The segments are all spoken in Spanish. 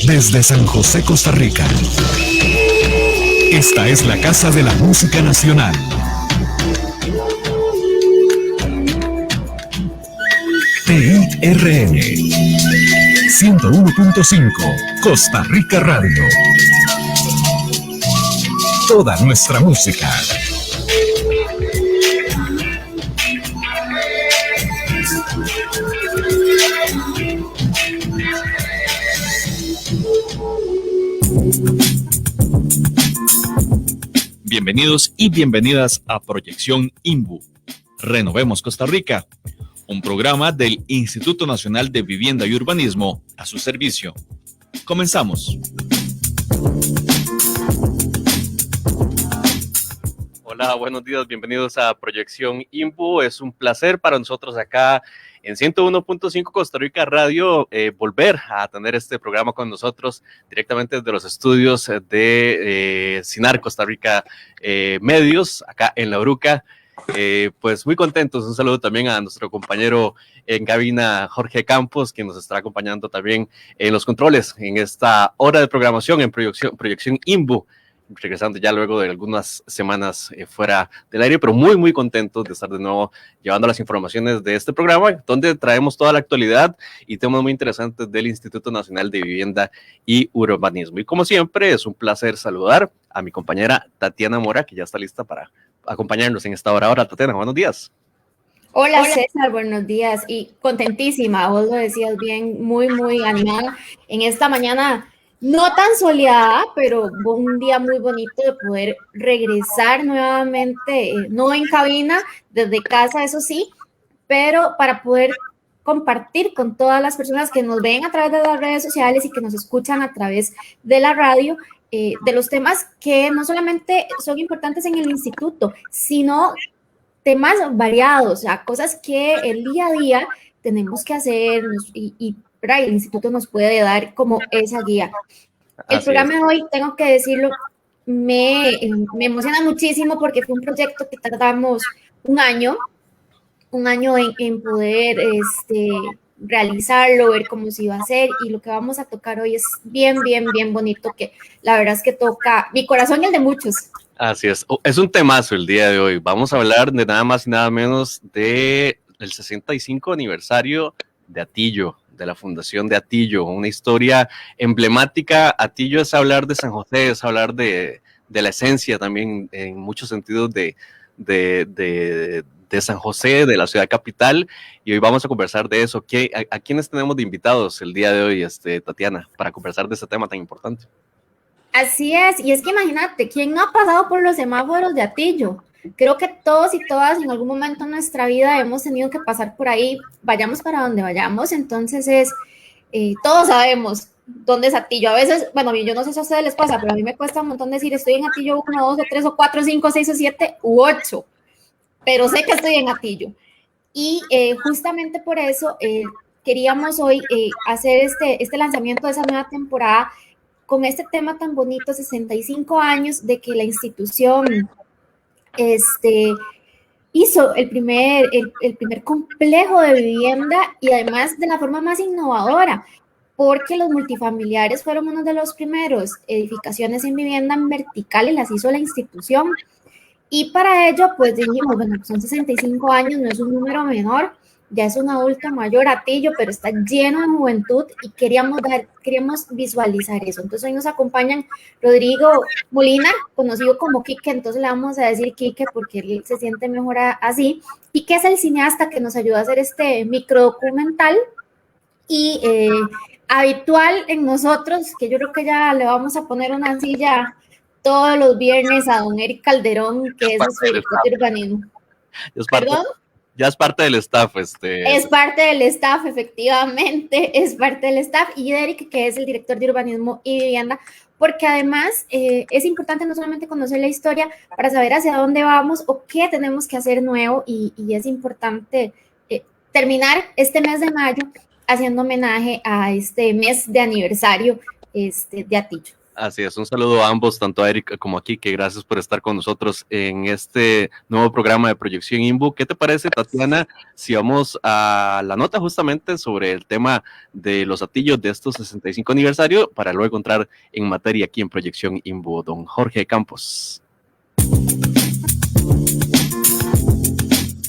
Desde San José, Costa Rica. Esta es la Casa de la Música Nacional. TIRN 101.5 Costa Rica Radio. Toda nuestra música. Bienvenidos y bienvenidas a Proyección INBU. Renovemos Costa Rica, un programa del Instituto Nacional de Vivienda y Urbanismo a su servicio. Comenzamos. Hola, buenos días, bienvenidos a Proyección INBU. Es un placer para nosotros acá en 101.5 Costa Rica Radio volver a tener este programa con nosotros directamente desde los estudios de CINAR Costa Rica Medios, acá en La Bruca. Pues muy contentos. Un saludo también a nuestro compañero en cabina, Jorge Campos, quien nos estará acompañando también en los controles en esta hora de programación en Proyección INBU. Regresando ya luego de algunas semanas fuera del aire, pero muy contentos de estar de nuevo llevando las informaciones de este programa, donde traemos toda la actualidad y temas muy interesantes del Instituto Nacional de Vivienda y Urbanismo. Y como siempre, es un placer saludar a mi compañera Tatiana Mora, que ya está lista para acompañarnos en esta hora. Ahora, Tatiana, buenos días. Hola César, buenos días y contentísima, vos lo decías bien, muy animada en esta mañana. No tan soleada, pero un día muy bonito de poder regresar nuevamente, no en cabina, desde casa, eso sí, pero para poder compartir con todas las personas que nos ven a través de las redes sociales y que nos escuchan a través de la radio, de los temas que no solamente son importantes en el instituto, sino temas variados, o sea, cosas que el día a día tenemos que hacer y el instituto nos puede dar como esa guía. El programa de hoy, tengo que decirlo, me emociona muchísimo porque fue un proyecto que tardamos un año en poder realizarlo, ver cómo se iba a hacer, y lo que vamos a tocar hoy es bien bonito, que la verdad es que toca mi corazón y el de muchos. Así es un temazo el día de hoy. Vamos a hablar de nada más y nada menos de el 65 aniversario de Atillo, de la fundación de Atillo, una historia emblemática. Atillo es hablar de San José, es hablar de la esencia también en muchos sentidos de San José, de la ciudad capital, y hoy vamos a conversar de eso. ¿A quiénes tenemos de invitados el día de hoy, Tatiana, para conversar de este tema tan importante? Así es, y es que imagínate, ¿quién no ha pasado por los semáforos de Atillo? Creo que todos y todas en algún momento en nuestra vida hemos tenido que pasar por ahí, vayamos para donde vayamos. Entonces todos sabemos dónde es Atillo. A veces, bueno, yo no sé si a ustedes les pasa, pero a mí me cuesta un montón decir estoy en Atillo 1, 2, 3, 4, 5, 6, 7 u 8, pero sé que estoy en Atillo. Y justamente por eso queríamos hoy hacer este lanzamiento de esa nueva temporada con este tema tan bonito, 65 años de que la institución hizo el primer complejo de vivienda, y además de la forma más innovadora, porque los multifamiliares fueron uno de los primeros edificaciones en vivienda en vertical y las hizo la institución. Y para ello, pues dijimos, bueno, son 65 años, no es un número menor, ya es un adulto mayor, Atillo, pero está lleno de juventud y queríamos visualizar eso. Entonces hoy nos acompañan Rodrigo Molina, conocido como Quique, entonces le vamos a decir Quique porque él se siente mejor así, y que es el cineasta que nos ayudó a hacer este microdocumental, y habitual en nosotros, que yo creo que ya le vamos a poner una silla todos los viernes a don Eric Calderón, que es su director de urbanismo. ¿Perdón? Ya es parte del staff. Es parte del staff, efectivamente, es parte del staff. Y Eric, que es el director de urbanismo y vivienda, porque además es importante no solamente conocer la historia para saber hacia dónde vamos o qué tenemos que hacer nuevo, y es importante terminar este mes de mayo haciendo homenaje a este mes de aniversario de Atillo. Así es, un saludo a ambos, tanto a Eric como a Kike, gracias por estar con nosotros en este nuevo programa de Proyección INBU. ¿Qué te parece, Tatiana, si vamos a la nota justamente sobre el tema de los atillos de estos 65 aniversario para luego entrar en materia aquí en Proyección INBU? Don Jorge Campos.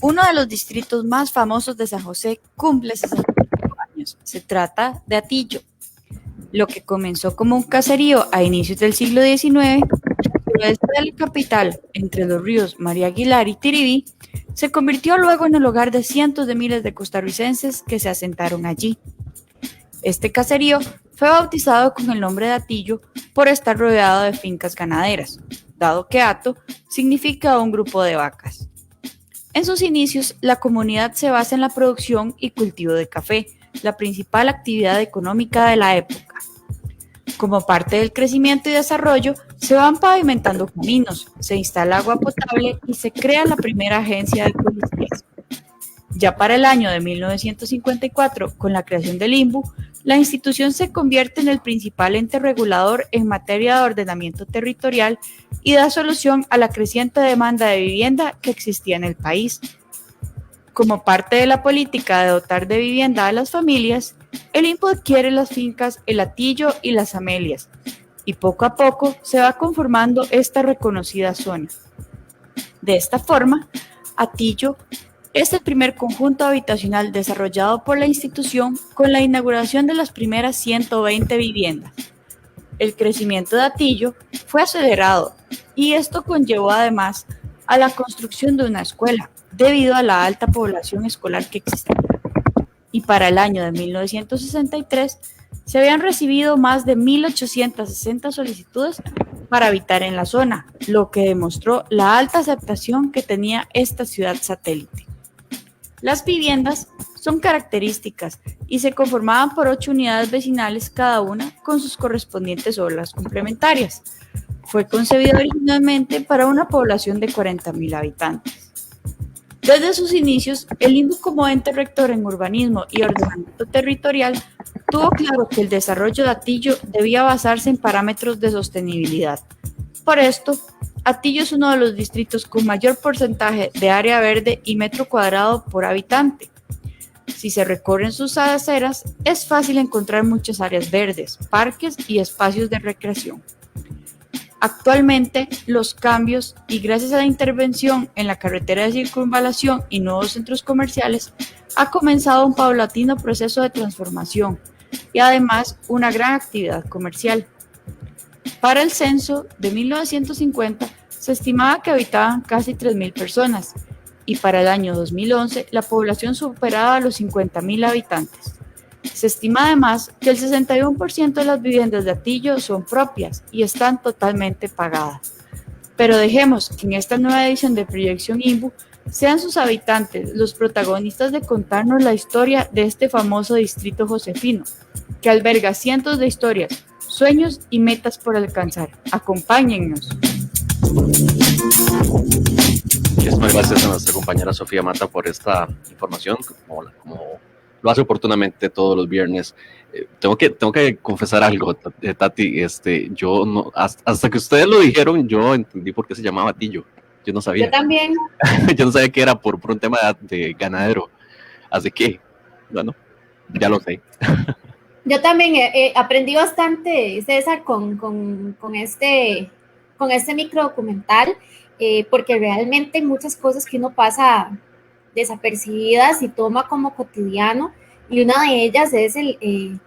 Uno de los distritos más famosos de San José cumple 65 años. Se trata de Atillo. Lo que comenzó como un caserío a inicios del siglo XIX, al sureste de la capital, entre los ríos María Aguilar y Tiribí, se convirtió luego en el hogar de cientos de miles de costarricenses que se asentaron allí. Este caserío fue bautizado con el nombre de Atillo por estar rodeado de fincas ganaderas, dado que hato significa un grupo de vacas. En sus inicios, la comunidad se basa en la producción y cultivo de café, la principal actividad económica de la época. Como parte del crecimiento y desarrollo, se van pavimentando caminos, se instala agua potable y se crea la primera agencia de policías. Ya para el año de 1954, con la creación del INBU, la institución se convierte en el principal ente regulador en materia de ordenamiento territorial y da solución a la creciente demanda de vivienda que existía en el país. Como parte de la política de dotar de vivienda a las familias, el INBU adquiere las fincas El Atillo y Las Amelias, y poco a poco se va conformando esta reconocida zona. De esta forma, Atillo es el primer conjunto habitacional desarrollado por la institución con la inauguración de las primeras 120 viviendas. El crecimiento de Atillo fue acelerado y esto conllevó además a la construcción de una escuela, debido a la alta población escolar que existía. Y para el año de 1963 se habían recibido más de 1.860 solicitudes para habitar en la zona, lo que demostró la alta aceptación que tenía esta ciudad satélite. Las viviendas son características y se conformaban por 8 unidades vecinales cada una con sus correspondientes obras complementarias. Fue concebido originalmente para una población de 40.000 habitantes. Desde sus inicios, el INBU como ente rector en urbanismo y ordenamiento territorial tuvo claro que el desarrollo de Atillo debía basarse en parámetros de sostenibilidad. Por esto, Atillo es uno de los distritos con mayor porcentaje de área verde y metro cuadrado por habitante. Si se recorren sus aceras, es fácil encontrar muchas áreas verdes, parques y espacios de recreación. Actualmente, los cambios y gracias a la intervención en la carretera de circunvalación y nuevos centros comerciales, ha comenzado un paulatino proceso de transformación y además una gran actividad comercial. Para el censo de 1950 se estimaba que habitaban casi 3.000 personas y para el año 2011 la población superaba los 50.000 habitantes. Se estima además que el 61% de las viviendas de Atillo son propias y están totalmente pagadas. Pero dejemos que en esta nueva edición de Proyección INBU sean sus habitantes los protagonistas de contarnos la historia de este famoso distrito josefino, que alberga cientos de historias, sueños y metas por alcanzar. Acompáñennos. Muchísimas gracias a nuestra compañera Sofía Mata por esta información, como lo hace oportunamente todos los viernes. Tengo que confesar algo, Tati. Yo no, hasta que ustedes lo dijeron, yo entendí por qué se llamaba Atillo. Yo no sabía. Yo también. Yo no sabía que era por un tema de ganadero. Así que, bueno, ya lo sé. Yo también aprendí bastante, César, con este micro documental, porque realmente hay muchas cosas que uno pasa desapercibidas y toma como cotidiano, y una de ellas es el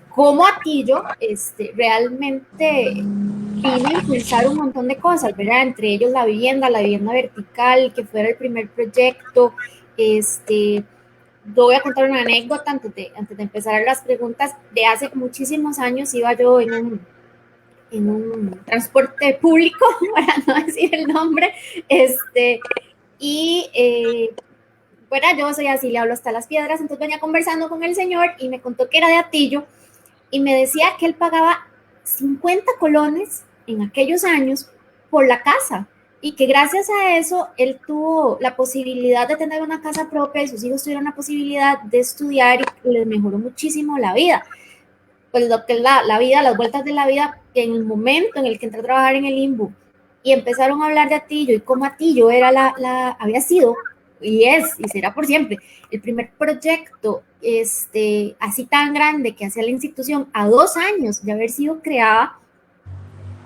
cómo Atillo realmente vino a impulsar un montón de cosas, ¿verdad? Entre ellos la vivienda vertical, que fuera el primer proyecto. Yo voy a contar una anécdota antes de empezar las preguntas. De hace muchísimos años iba yo en un transporte público, para no decir el nombre, bueno, yo soy así, le hablo hasta las piedras, entonces venía conversando con el señor y me contó que era de Atillo y me decía que él pagaba 50 colones en aquellos años por la casa y que gracias a eso él tuvo la posibilidad de tener una casa propia y sus hijos tuvieron la posibilidad de estudiar y les mejoró muchísimo la vida. pues lo que es la vida, las vueltas de la vida, en el momento en el que entré a trabajar en el INBU y empezaron a hablar de Atillo y cómo Atillo era había sido y es y será por siempre el primer proyecto así tan grande que hacía la institución a 2 años de haber sido creada,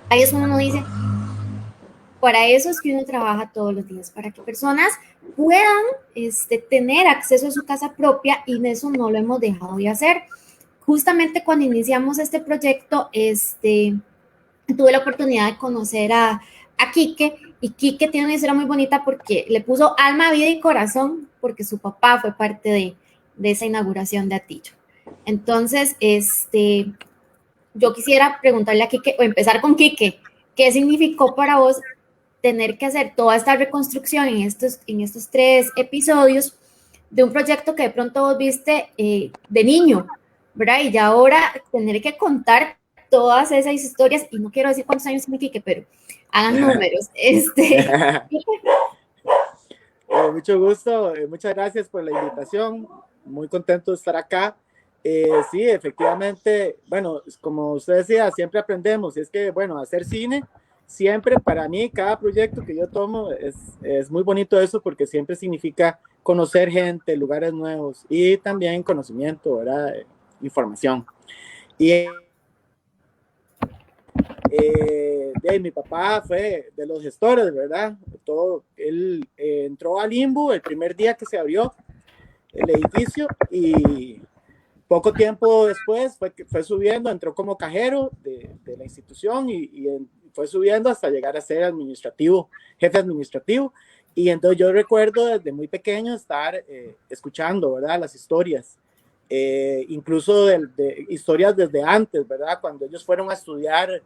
ahí es cuando uno dice, para eso es que uno trabaja todos los días, para que personas puedan tener acceso a su casa propia, y eso no lo hemos dejado de hacer. Justamente cuando iniciamos este proyecto, tuve la oportunidad de conocer a Quique, y Quique tiene una historia muy bonita porque le puso alma, vida y corazón, porque su papá fue parte de esa inauguración de Atillo. Entonces, yo quisiera preguntarle a Quique, o empezar con Quique, ¿qué significó para vos tener que hacer toda esta reconstrucción en estos 3 episodios de un proyecto que de pronto vos viste de niño, ¿verdad? Y ya ahora tener que contar todas esas historias, y no quiero decir cuántos años tiene Quique, pero hagan números. Mucho gusto, muchas gracias por la invitación, muy contento de estar acá. Sí, efectivamente, bueno, como usted decía, siempre aprendemos, y es que, bueno, hacer cine, siempre para mí, cada proyecto que yo tomo es muy bonito eso, porque siempre significa conocer gente, lugares nuevos, y también conocimiento, ¿verdad? Información. Y mi papá fue de los gestores, ¿verdad? Él entró al INBU el primer día que se abrió el edificio, y poco tiempo después fue subiendo, entró como cajero de la institución, y fue subiendo hasta llegar a ser jefe administrativo. Y entonces yo recuerdo desde muy pequeño estar escuchando, ¿verdad? Las historias, incluso de historias desde antes, ¿verdad? Cuando ellos fueron a estudiar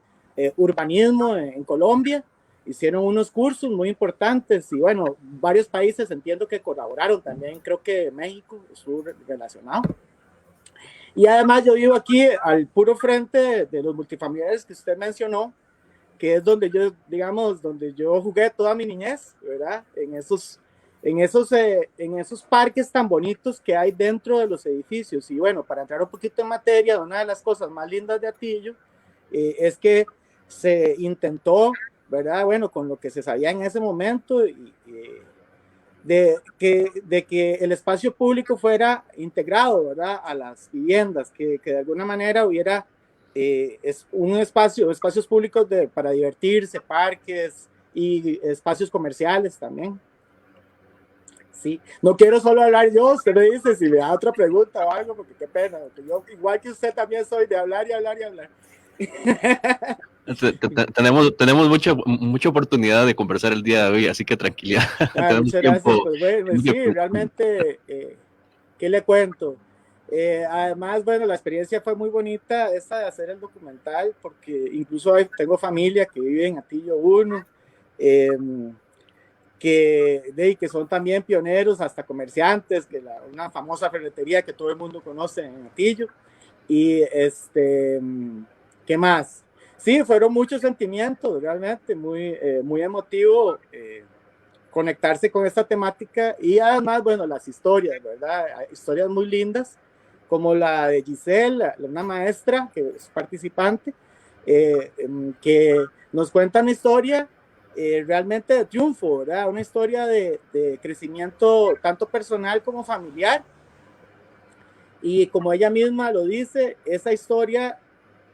urbanismo en Colombia, hicieron unos cursos muy importantes, y bueno, varios países entiendo que colaboraron también, creo que México estuvo relacionado. Y además yo vivo aquí al puro frente de los multifamiliares que usted mencionó, que es donde yo, digamos, donde yo jugué toda mi niñez, ¿verdad? En esos parques tan bonitos que hay dentro de los edificios. Y bueno, para entrar un poquito en materia, una de las cosas más lindas de Atillo es que se intentó, ¿verdad? Bueno, con lo que se sabía en ese momento, de que el espacio público fuera integrado, ¿verdad? A las viviendas, que de alguna manera hubiera espacios públicos para divertirse, parques y espacios comerciales también. Sí, no quiero solo hablar yo, usted me dice si me da otra pregunta o algo, porque qué pena, porque yo, igual que usted, también soy de hablar y hablar y hablar. Tenemos mucha oportunidad de conversar el día de hoy, así que tranquilidad. Muchas gracias. Pues bueno, sí, realmente, ¿qué le cuento? Además, bueno, la experiencia fue muy bonita, esta de hacer el documental, porque incluso tengo familia que vive en Atillo 1, que son también pioneros, hasta comerciantes, una famosa ferretería que todo el mundo conoce en Atillo. Y ¿qué más? Sí, fueron muchos sentimientos, realmente muy emotivo conectarse con esta temática, y además, bueno, las historias, ¿verdad? Historias muy lindas, como la de Giselle, una maestra que es participante, que nos cuenta una historia realmente de triunfo, ¿verdad? Una historia de crecimiento tanto personal como familiar, y como ella misma lo dice, esa historia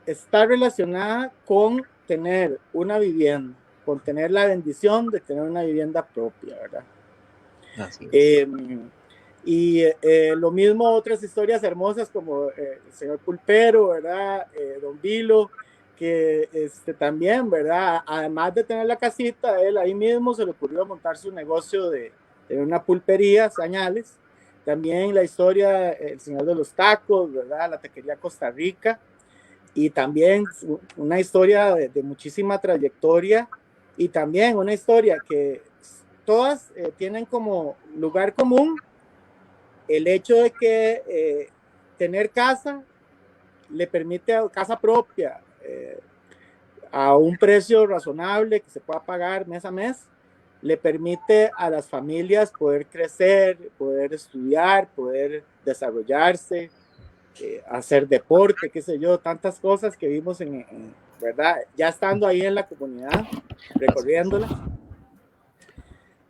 está relacionada con tener una vivienda, con tener la bendición de tener una vivienda propia, ¿verdad? Y lo mismo otras historias hermosas como el señor Pulpero, ¿verdad? Don Vilo, que también, ¿verdad? Además de tener la casita, él ahí mismo se le ocurrió montar su negocio de una pulpería, Sañales. También la historia, el señor de los tacos, ¿verdad? La taquería Costa Rica. Y también una historia de muchísima trayectoria, y también una historia que todas tienen como lugar común el hecho de que tener casa le permite casa propia a un precio razonable que se pueda pagar mes a mes, le permite a las familias poder crecer, poder estudiar, poder desarrollarse, hacer deporte, qué sé yo, tantas cosas que vimos ¿verdad? Ya estando ahí en la comunidad, recorriéndola,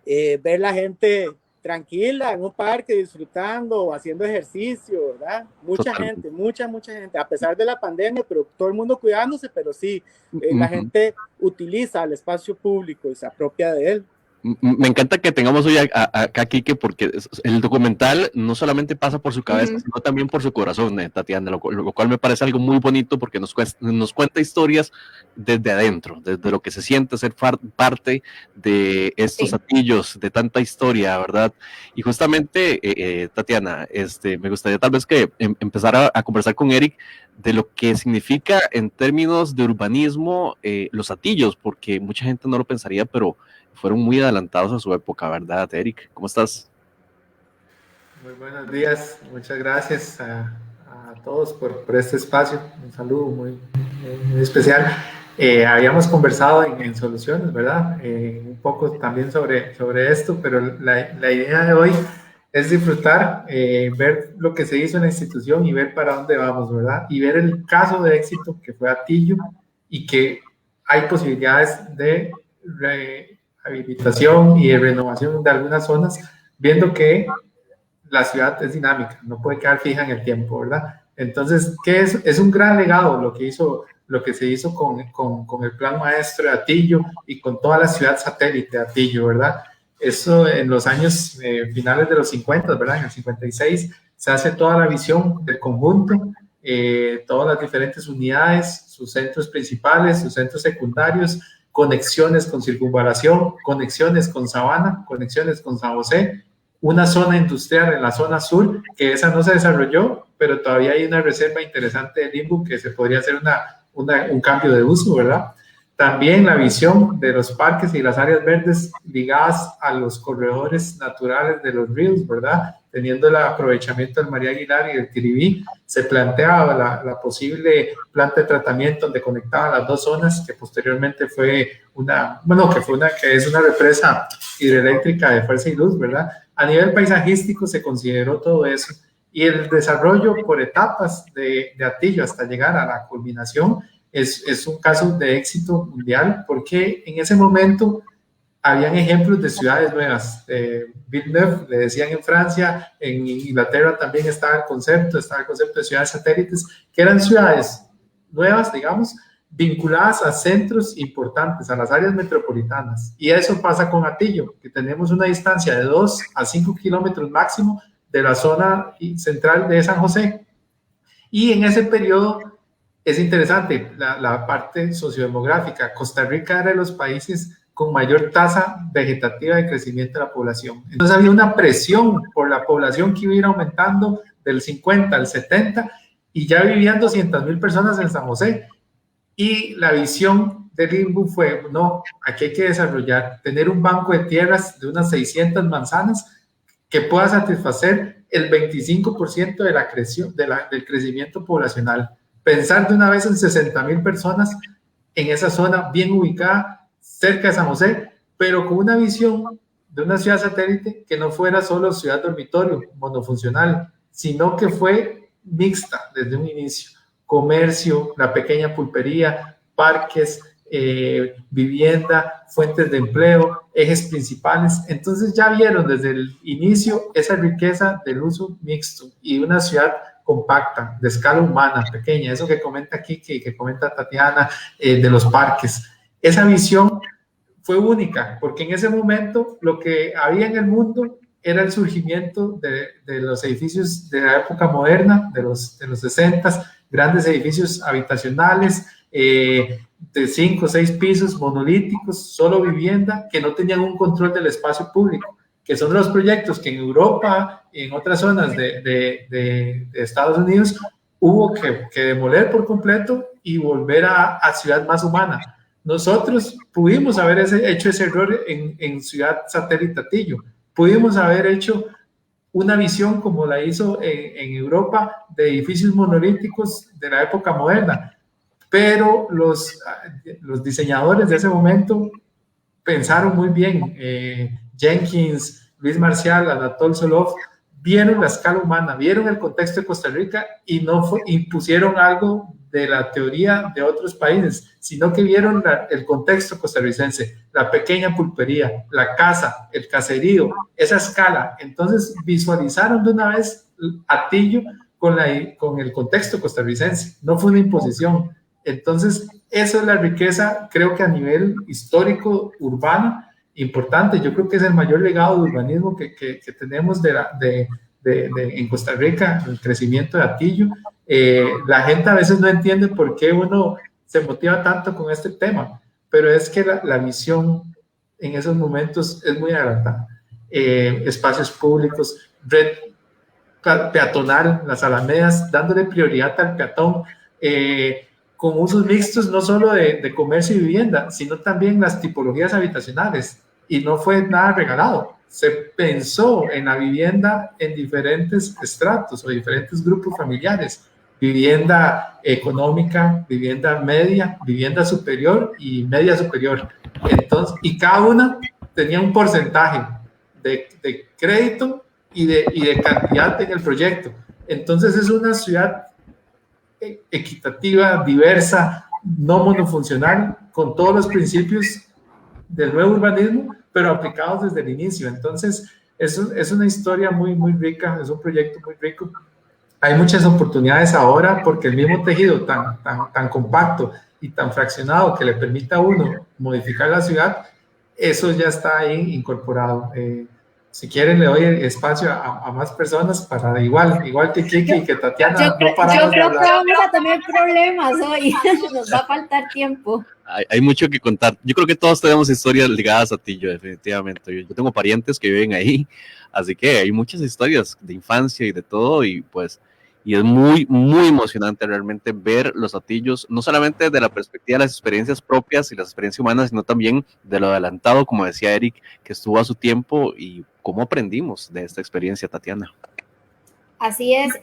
ver la gente tranquila en un parque disfrutando o haciendo ejercicio, ¿verdad? Mucha gente, mucha gente, a pesar de la pandemia, pero todo el mundo cuidándose, pero sí, la gente utiliza el espacio público y se apropia de él. Me encanta que tengamos hoy acá Quique, porque el documental no solamente pasa por su cabeza, sino también por su corazón, Tatiana, lo cual me parece algo muy bonito porque nos cuenta historias desde adentro, desde lo que se siente ser parte de estos atillos, de tanta historia, ¿verdad? Y justamente, Tatiana, me gustaría tal vez que empezara a conversar con Eric de lo que significa en términos de urbanismo los atillos, porque mucha gente no lo pensaría, pero fueron muy adelantados a su época, ¿verdad, Eric? ¿Cómo estás? Muy buenos días, muchas gracias a todos por este espacio, un saludo muy especial. Habíamos conversado en Soluciones, ¿verdad? Un poco también sobre esto, pero la idea de hoy es disfrutar, ver lo que se hizo en la institución y ver para dónde vamos, ¿verdad? Y ver el caso de éxito que fue Atillo y que hay posibilidades de rehabilitación y de renovación de algunas zonas, viendo que la ciudad es dinámica, no puede quedar fija en el tiempo, ¿verdad? Entonces, ¿qué es? Es un gran legado lo que se hizo con el plan maestro de Atillo y con toda la ciudad satélite de Atillo, ¿verdad? Eso en los años finales de los 50, ¿verdad? En el 56 se hace toda la visión del conjunto, todas las diferentes unidades, sus centros principales, sus centros secundarios, conexiones con circunvalación, conexiones con Sabana, conexiones con San José, una zona industrial en la zona sur, que esa no se desarrolló, pero todavía hay una reserva interesante de Limbu que se podría hacer un cambio de uso, ¿verdad? También la visión de los parques y las áreas verdes ligadas a los corredores naturales de los ríos, ¿verdad? Teniendo el aprovechamiento del María Aguilar y del Tiribí, se planteaba la posible planta de tratamiento donde conectaban las dos zonas, que posteriormente fue que es una represa hidroeléctrica de fuerza y luz, ¿verdad? A nivel paisajístico se consideró todo eso y el desarrollo por etapas de Atillo hasta llegar a la culminación es un caso de éxito mundial, porque en ese momento habían ejemplos de ciudades nuevas. Villeneuve, le decían en Francia, en Inglaterra también estaba el concepto de ciudades satélites, que eran ciudades nuevas, digamos, vinculadas a centros importantes, a las áreas metropolitanas. Y eso pasa con Atillo, que tenemos una distancia de 2 a 5 kilómetros máximo de la zona central de San José. Y en ese periodo es interesante la parte sociodemográfica. Costa Rica era de los países con mayor tasa vegetativa de crecimiento de la población. Entonces había una presión por la población que iba a ir aumentando del 50 al 70 y ya vivían 200,000 personas en San José. Y la visión de Limbu fue, no, aquí hay que desarrollar, tener un banco de tierras de unas 600 manzanas que pueda satisfacer el 25% de la del crecimiento poblacional. Pensar de una vez en 60,000 personas en esa zona bien ubicada, cerca de San José, pero con una visión de una ciudad satélite que no fuera solo ciudad dormitorio, monofuncional, sino que fue mixta desde un inicio. Comercio, la pequeña pulpería, parques, vivienda, fuentes de empleo, ejes principales. Entonces ya vieron desde el inicio esa riqueza del uso mixto y una ciudad compacta, de escala humana, pequeña, eso que comenta aquí, que comenta Tatiana, de los parques. Esa visión fue única, porque en ese momento lo que había en el mundo era el surgimiento de los edificios de la época moderna, de los 60, grandes edificios habitacionales, de 5 o 6 pisos, monolíticos, solo vivienda, que no tenían un control del espacio público, que son los proyectos que en Europa y en otras zonas de Estados Unidos hubo que demoler por completo y volver a ciudad más humana. Nosotros pudimos haber hecho ese error en Ciudad Satélite Atillo, pudimos haber hecho una visión como la hizo en Europa de edificios monolíticos de la época moderna, pero los diseñadores de ese momento pensaron muy bien, Jenkins, Luis Marcial, Anatol Solov, vieron la escala humana, vieron el contexto de Costa Rica y no impusieron algo de la teoría de otros países, sino que vieron el contexto costarricense, la pequeña pulpería, la casa, el caserío, esa escala. Entonces visualizaron de una vez Atillo con el contexto costarricense, no fue una imposición. Entonces, eso es la riqueza, creo que a nivel histórico, urbano, importante. Yo creo que es el mayor legado de urbanismo que tenemos en Costa Rica, el crecimiento de Atillo. La gente a veces no entiende por qué uno se motiva tanto con este tema, pero es que la visión en esos momentos es muy adelantada. Espacios públicos, red peatonal, las alamedas, dándole prioridad al peatón, con usos mixtos no solo de comercio y vivienda, sino también las tipologías habitacionales, y no fue nada regalado. Se pensó en la vivienda en diferentes estratos o diferentes grupos familiares: vivienda económica, vivienda media, vivienda superior y media superior. Entonces, y cada una tenía un porcentaje de crédito y de cantidad en el proyecto. Entonces es una ciudad equitativa, diversa, no monofuncional, con todos los principios del nuevo urbanismo, pero aplicados desde el inicio. Entonces es una historia muy, muy rica, es un proyecto muy rico. Hay muchas oportunidades ahora porque el mismo tejido tan compacto y tan fraccionado que le permite a uno modificar la ciudad, eso ya está ahí incorporado. Si quieren, le doy espacio a más personas para igual que Kiki y que Tatiana. Yo creo que vamos a tener problemas hoy. Nos va a faltar tiempo. Hay mucho que contar. Yo creo que todos tenemos historias ligadas a Atillo, definitivamente. Yo tengo parientes que viven ahí, así que hay muchas historias de infancia y de todo, y es muy, muy emocionante realmente ver los Atillos, no solamente de la perspectiva de las experiencias propias y las experiencias humanas, sino también de lo adelantado, como decía Eric, que estuvo a su tiempo, y cómo aprendimos de esta experiencia, Tatiana. Así es,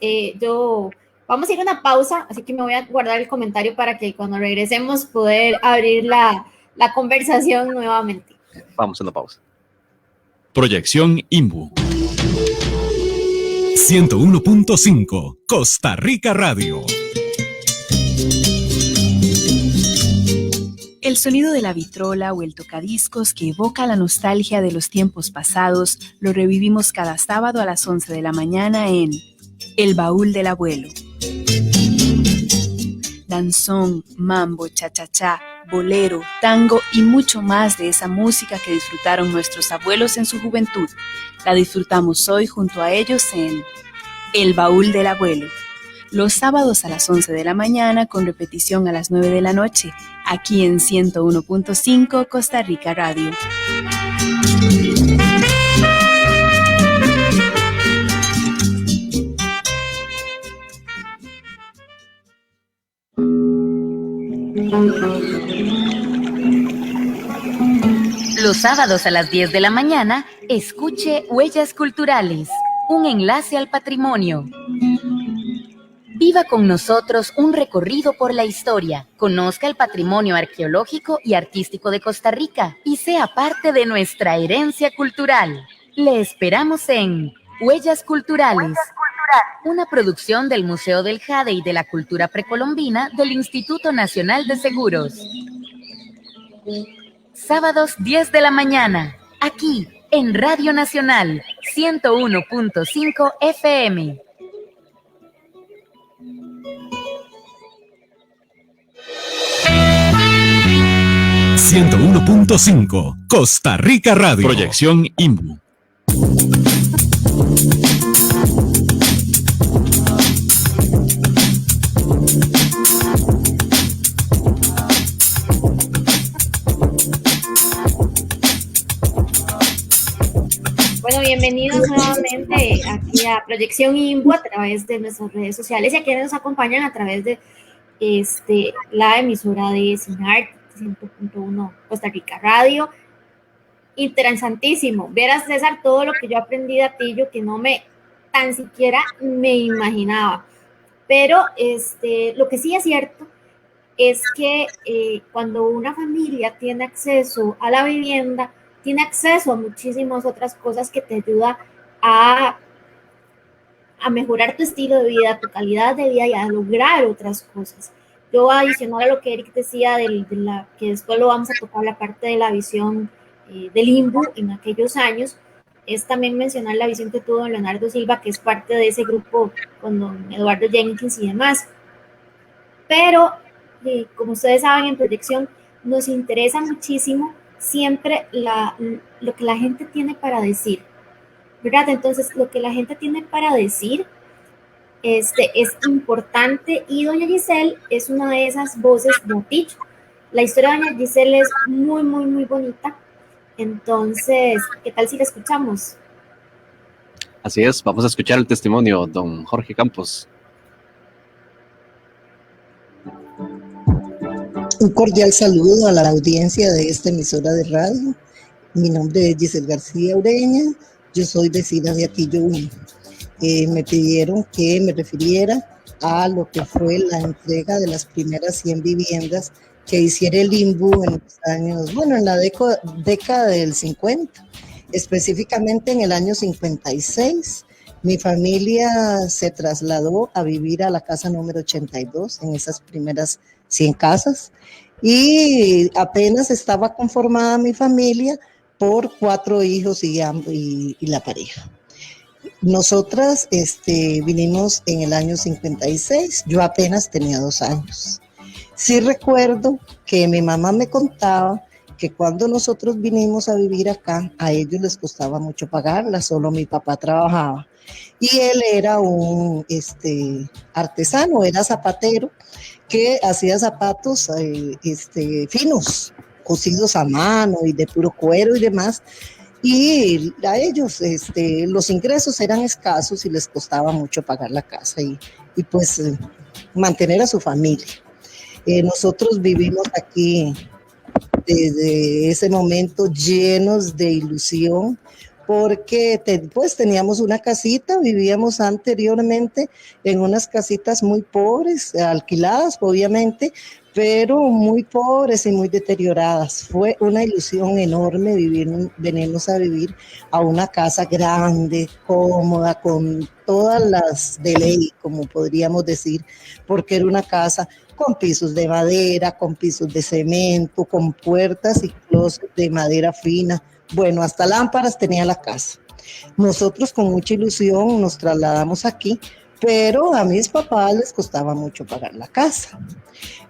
vamos a ir a una pausa, así que me voy a guardar el comentario para que cuando regresemos poder abrir la conversación nuevamente. Vamos a una pausa. Proyección INBU 101.5 Costa Rica Radio. El sonido de la vitrola o el tocadiscos que evoca la nostalgia de los tiempos pasados lo revivimos cada sábado a las 11 de la mañana en El Baúl del Abuelo. Danzón, mambo, cha-cha-cha, bolero, tango y mucho más de esa música que disfrutaron nuestros abuelos en su juventud. La disfrutamos hoy junto a ellos en El Baúl del Abuelo. Los sábados a las 11 de la mañana con repetición a las 9 de la noche, aquí en 101.5 Costa Rica Radio. Los sábados a las 10 de la mañana, escuche Huellas Culturales, un enlace al patrimonio. Viva con nosotros un recorrido por la historia, conozca el patrimonio arqueológico y artístico de Costa Rica y sea parte de nuestra herencia cultural. Le esperamos en Huellas Culturales, una producción del Museo del Jade y de la Cultura Precolombina del Instituto Nacional de Seguros. Sábados 10 de la mañana, aquí en Radio Nacional 101.5 FM. ...101.5 Costa Rica Radio. Proyección INBU. Bueno, bienvenidos nuevamente aquí a Proyección INBU a través de nuestras redes sociales y a quienes nos acompañan a través de la emisora de CINART 100.1 Costa Rica Radio. Interesantísimo. Verás, César, todo lo que yo aprendí de Atillo que no tan siquiera me imaginaba. Pero lo que sí es cierto es que cuando una familia tiene acceso a la vivienda, tiene acceso a muchísimas otras cosas que te ayuda a a mejorar tu estilo de vida, tu calidad de vida y a lograr otras cosas. Yo adicional a lo que Eric decía, que después lo vamos a tocar, la parte de la visión del INBU en aquellos años, es también mencionar la visión que tuvo don Leonardo Silva, que es parte de ese grupo con don Eduardo Jenkins y demás. Pero, como ustedes saben, en proyección nos interesa muchísimo siempre lo que la gente tiene para decir, ¿verdad? Entonces, lo que la gente tiene para decir es importante, y doña Giselle es una de esas voces de Atillo. La historia de doña Giselle es muy, muy, muy bonita. Entonces, ¿qué tal si la escuchamos? Así es, vamos a escuchar el testimonio, don Jorge Campos. Un cordial saludo a la audiencia de esta emisora de radio. Mi nombre es Giselle García Ureña, yo soy vecina de Atillo 1. Me pidieron que me refiriera a lo que fue la entrega de las primeras 100 viviendas que hiciera el INBU en los años, bueno, en la década del 50, específicamente en el año 56. Mi familia se trasladó a vivir a la casa número 82 en esas primeras 100 casas, y apenas estaba conformada mi familia por 4 hijos y la pareja. Nosotras vinimos en el año 56, yo apenas tenía 2 años. Sí recuerdo que mi mamá me contaba que cuando nosotros vinimos a vivir acá, a ellos les costaba mucho pagarla, solo mi papá trabajaba. Y él era un artesano, era zapatero, que hacía zapatos finos, cosidos a mano y de puro cuero y demás. Y a ellos los ingresos eran escasos y les costaba mucho pagar la casa y pues mantener a su familia. Nosotros vivimos aquí desde ese momento llenos de ilusión, porque pues teníamos una casita, vivíamos anteriormente en unas casitas muy pobres, alquiladas obviamente, pero muy pobres y muy deterioradas. Fue una ilusión enorme venirnos a vivir a una casa grande, cómoda, con todas las de ley, como podríamos decir, porque era una casa con pisos de madera, con pisos de cemento, con puertas y closets de madera fina. Bueno, hasta lámparas tenía la casa. Nosotros con mucha ilusión nos trasladamos aquí, pero a mis papás les costaba mucho pagar la casa.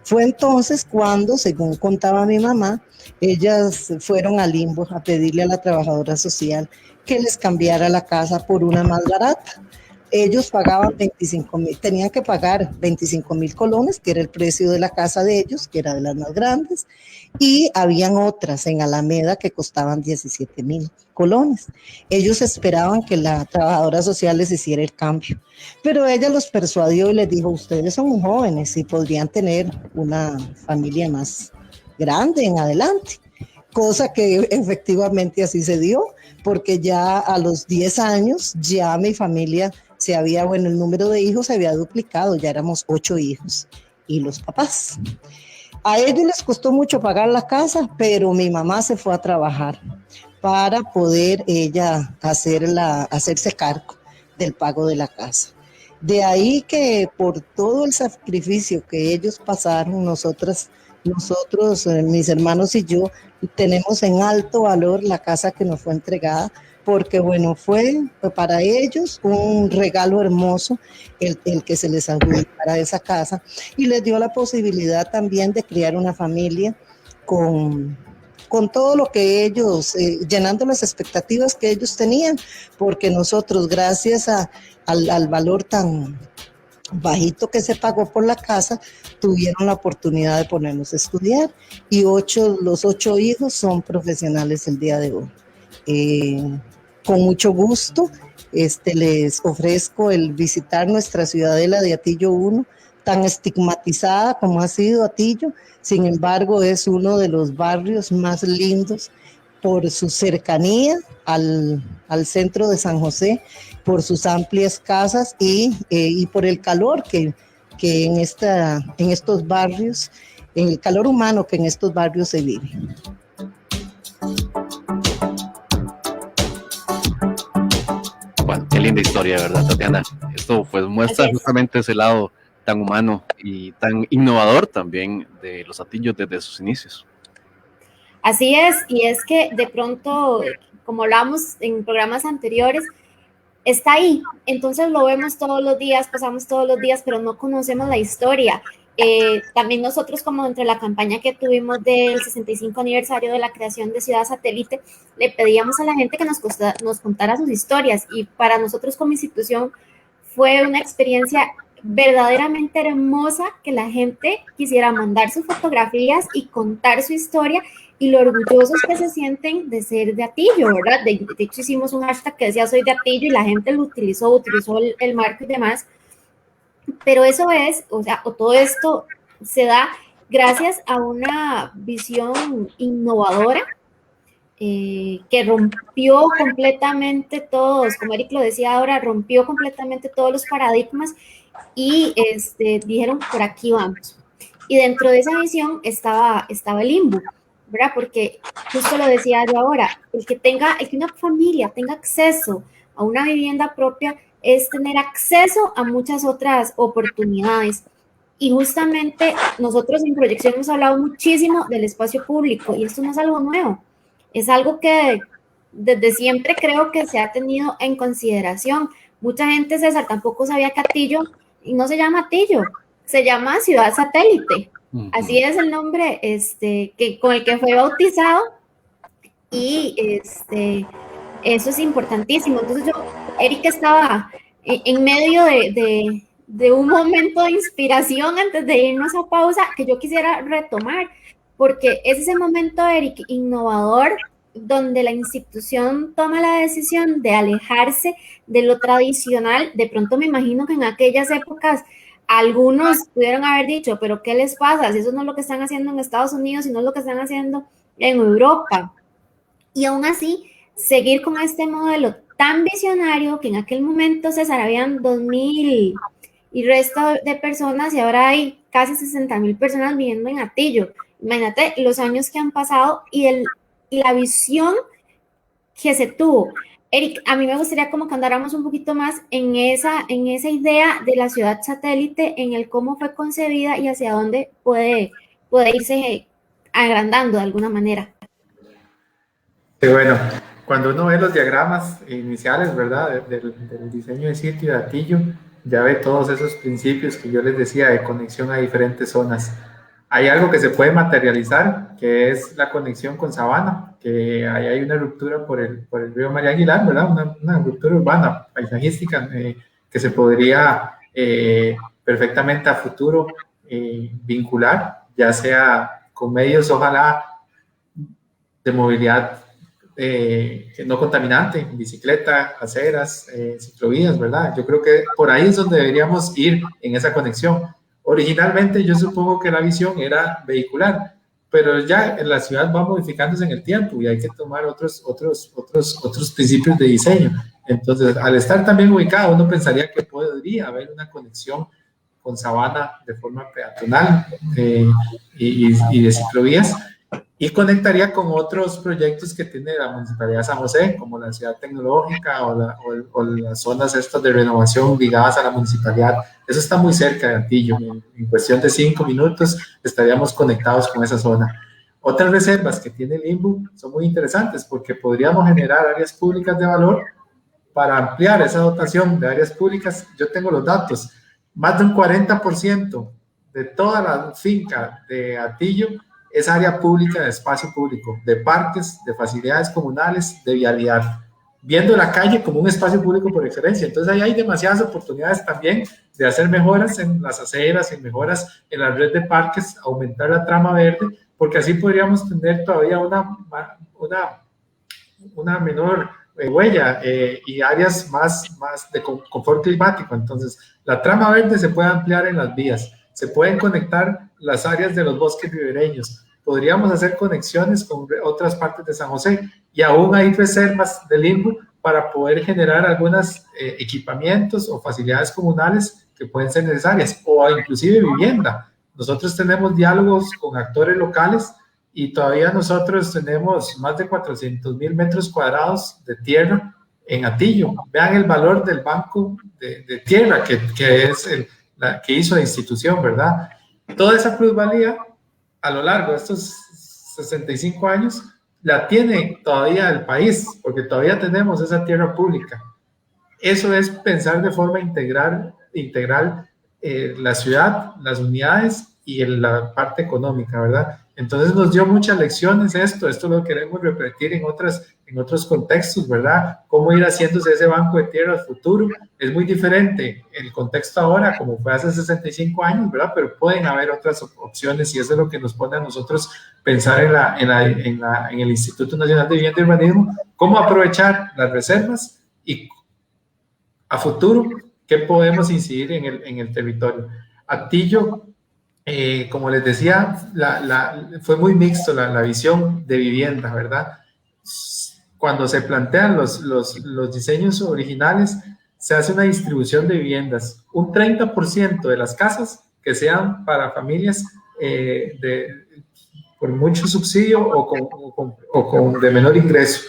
Fue entonces cuando, según contaba mi mamá, ellas fueron al INBU a pedirle a la trabajadora social que les cambiara la casa por una más barata. Ellos pagaban 25,000, tenían que pagar 25,000 colones, que era el precio de la casa de ellos, que era de las más grandes, y habían otras en Alameda que costaban 17,000 colones. Ellos esperaban que la trabajadora social les hiciera el cambio, pero ella los persuadió y les dijo: ustedes son jóvenes y podrían tener una familia más grande en adelante. Cosa que efectivamente así se dio, porque ya a los 10 años ya mi familia el número de hijos se había duplicado, ya éramos 8 hijos y los papás. A ellos les costó mucho pagar la casa, pero mi mamá se fue a trabajar para poder ella hacerse cargo del pago de la casa. De ahí que por todo el sacrificio que ellos pasaron, nosotros, mis hermanos y yo, tenemos en alto valor la casa que nos fue entregada, porque bueno, fue para ellos un regalo hermoso el que se les adjudicara esa casa, y les dio la posibilidad también de criar una familia con todo lo que ellos, llenando las expectativas que ellos tenían, porque nosotros, gracias al valor tan bajito que se pagó por la casa, tuvieron la oportunidad de ponernos a estudiar, y los 8 hijos son profesionales el día de hoy. Con mucho gusto les ofrezco el visitar nuestra ciudadela de Atillo 1, tan estigmatizada como ha sido Atillo. Sin embargo, es uno de los barrios más lindos por su cercanía al centro de San José, por sus amplias casas y por el calor que en estos barrios, en el calor humano que en estos barrios se vive. Bueno, qué linda historia, ¿verdad, Tatiana? Esto pues muestra justamente ese lado tan humano y tan innovador también de los Atillos desde sus inicios. Así es, y es que de pronto, como hablamos en programas anteriores, está ahí, entonces lo vemos todos los días, pasamos todos los días, pero no conocemos la historia. También nosotros, como entre la campaña que tuvimos del 65 aniversario de la creación de Ciudad Satélite, le pedíamos a la gente que nos contara sus historias, y para nosotros como institución fue una experiencia verdaderamente hermosa que la gente quisiera mandar sus fotografías y contar su historia, y lo orgullosos que se sienten de ser de Atillo, ¿verdad? De hecho, hicimos un hashtag que decía soy de Atillo y la gente lo utilizó el marco y demás. Pero eso es, o todo esto se da gracias a una visión innovadora que rompió completamente todos, como Eric lo decía ahora, rompió completamente todos los paradigmas y dijeron, por aquí vamos. Y dentro de esa visión estaba el INBU, ¿verdad? Porque justo lo decía yo ahora, el que una familia tenga acceso a una vivienda propia es tener acceso a muchas otras oportunidades. Y justamente nosotros en Proyección hemos hablado muchísimo del espacio público, y esto no es algo nuevo, es algo que desde siempre creo que se ha tenido en consideración. Mucha gente, César, tampoco sabía que Atillo, y no se llama Atillo, se llama Ciudad Satélite. Así es el nombre con el que fue bautizado, y eso es importantísimo. Entonces Eric estaba en medio de un momento de inspiración antes de irnos a pausa que yo quisiera retomar, porque es ese momento, Eric, innovador, donde la institución toma la decisión de alejarse de lo tradicional. De pronto me imagino que en aquellas épocas algunos pudieron haber dicho, pero ¿qué les pasa? Si eso no es lo que están haciendo en Estados Unidos, si no es lo que están haciendo en Europa. Y aún así, seguir con este modelo tan visionario que en aquel momento, César, habían 2,000 y resto de personas, y ahora hay casi 60,000 personas viviendo en Atillo. Imagínate los años que han pasado y la visión que se tuvo. Eric, a mí me gustaría como que andáramos un poquito más en esa idea de la ciudad satélite, en el cómo fue concebida y hacia dónde puede irse agrandando de alguna manera. Sí, bueno, cuando uno ve los diagramas iniciales, ¿verdad? Del diseño de sitio de Atillo, ya ve todos esos principios que yo les decía de conexión a diferentes zonas. Hay algo que se puede materializar, que es la conexión con Sabana, que ahí hay una ruptura por el río María Aguilar, ¿verdad? Una ruptura urbana, paisajística, que se podría perfectamente a futuro vincular, ya sea con medios, ojalá, de movilidad no contaminante, bicicleta, aceras, ciclovías, ¿verdad? Yo creo que por ahí es donde deberíamos ir en esa conexión. Originalmente yo supongo que la visión era vehicular, pero ya en la ciudad va modificándose en el tiempo y hay que tomar otros principios de diseño. Entonces, al estar también ubicado, uno pensaría que podría haber una conexión con Sabana de forma peatonal y de ciclovías, y conectaría con otros proyectos que tiene la Municipalidad de San José, como la Ciudad Tecnológica o las zonas estas de renovación ligadas a la municipalidad. Eso está muy cerca de Atillo. En cuestión de 5 minutos estaríamos conectados con esa zona. Otras reservas que tiene el INBU son muy interesantes porque podríamos generar áreas públicas de valor para ampliar esa dotación de áreas públicas. Yo tengo los datos. Más de un 40% de toda la finca de Atillo es área pública de espacio público, de parques, de facilidades comunales, de vialidad, viendo la calle como un espacio público por excelencia. Entonces ahí hay demasiadas oportunidades también de hacer mejoras en las aceras, en mejoras en la red de parques, aumentar la trama verde, porque así podríamos tener todavía una menor huella y áreas más de confort climático. Entonces la trama verde se puede ampliar en las vías, se pueden conectar las áreas de los bosques ribereños, podríamos hacer conexiones con otras partes de San José, y aún hay reservas del INBU para poder generar algunos equipamientos o facilidades comunales que pueden ser necesarias, o inclusive vivienda. Nosotros tenemos diálogos con actores locales y todavía nosotros tenemos más de 400,000 metros cuadrados de tierra en Atillo. Vean el valor del banco de tierra que es que hizo la institución, ¿verdad? Toda esa plusvalía a lo largo de estos 65 años la tiene todavía el país, porque todavía tenemos esa tierra pública. Eso es pensar de forma integral la ciudad, las unidades y la parte económica, ¿verdad? Entonces nos dio muchas lecciones esto lo queremos repetir en otros contextos, ¿verdad? Cómo ir haciéndose ese banco de tierra al futuro. Es muy diferente el contexto ahora como fue hace 65 años, ¿verdad? Pero pueden haber otras opciones y eso es lo que nos pone a nosotros pensar en el Instituto Nacional de Vivienda y Urbanismo, cómo aprovechar las reservas y a futuro qué podemos incidir en el territorio. Atillo, como les decía, fue muy mixto la visión de vivienda, ¿verdad? Cuando se plantean los diseños originales, se hace una distribución de viviendas. Un 30% de las casas que sean para familias por mucho subsidio o con de menor ingreso.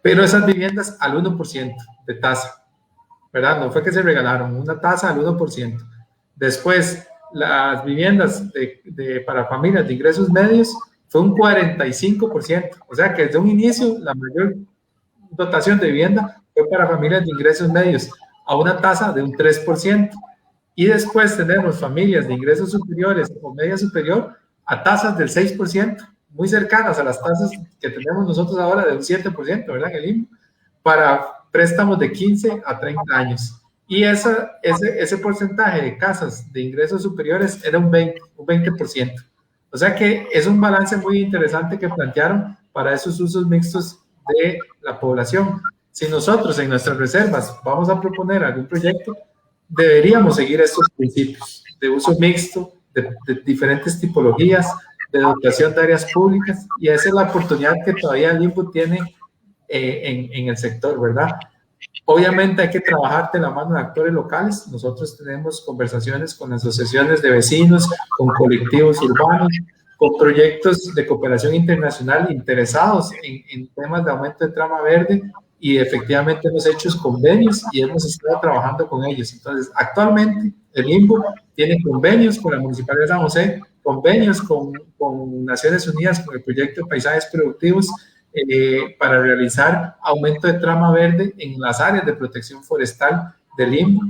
Pero esas viviendas al 1% de tasa, ¿verdad? No fue que se regalaron, una tasa al 1%. Después, las viviendas para familias de ingresos medios fue un 45%. O sea que desde un inicio la mayor dotación de vivienda fue para familias de ingresos medios a una tasa de un 3%. Y después tenemos familias de ingresos superiores o media superior a tasas del 6%, muy cercanas a las tasas que tenemos nosotros ahora de un 7%, ¿verdad? En el INPU, para préstamos de 15 a 30 años. Y ese porcentaje de casas de ingresos superiores era un 20%. O sea que es un balance muy interesante que plantearon para esos usos mixtos de la población. Si nosotros en nuestras reservas vamos a proponer algún proyecto, deberíamos seguir estos principios de uso mixto, de diferentes tipologías, de dotación de áreas públicas, y esa es la oportunidad que todavía el INPU tiene en el sector, ¿verdad? Obviamente hay que trabajar de la mano de actores locales. Nosotros tenemos conversaciones con asociaciones de vecinos, con colectivos urbanos, con proyectos de cooperación internacional interesados en temas de aumento de trama verde, y efectivamente hemos hecho convenios y hemos estado trabajando con ellos. Entonces, actualmente el INPU tiene convenios con la Municipalidad de San José, convenios con Naciones Unidas, con el proyecto de paisajes productivos, para realizar aumento de trama verde en las áreas de protección forestal del INPU,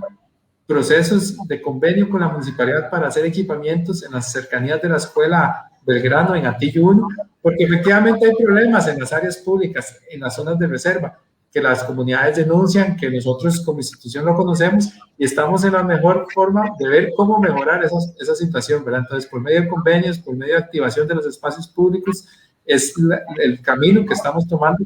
procesos de convenio con la municipalidad para hacer equipamientos en las cercanías de la escuela Belgrano en Atillo 1, porque efectivamente hay problemas en las áreas públicas, en las zonas de reserva, que las comunidades denuncian, que nosotros como institución lo conocemos y estamos en la mejor forma de ver cómo mejorar esa situación, ¿verdad? Entonces, por medio de convenios, por medio de activación de los espacios públicos, es el camino que estamos tomando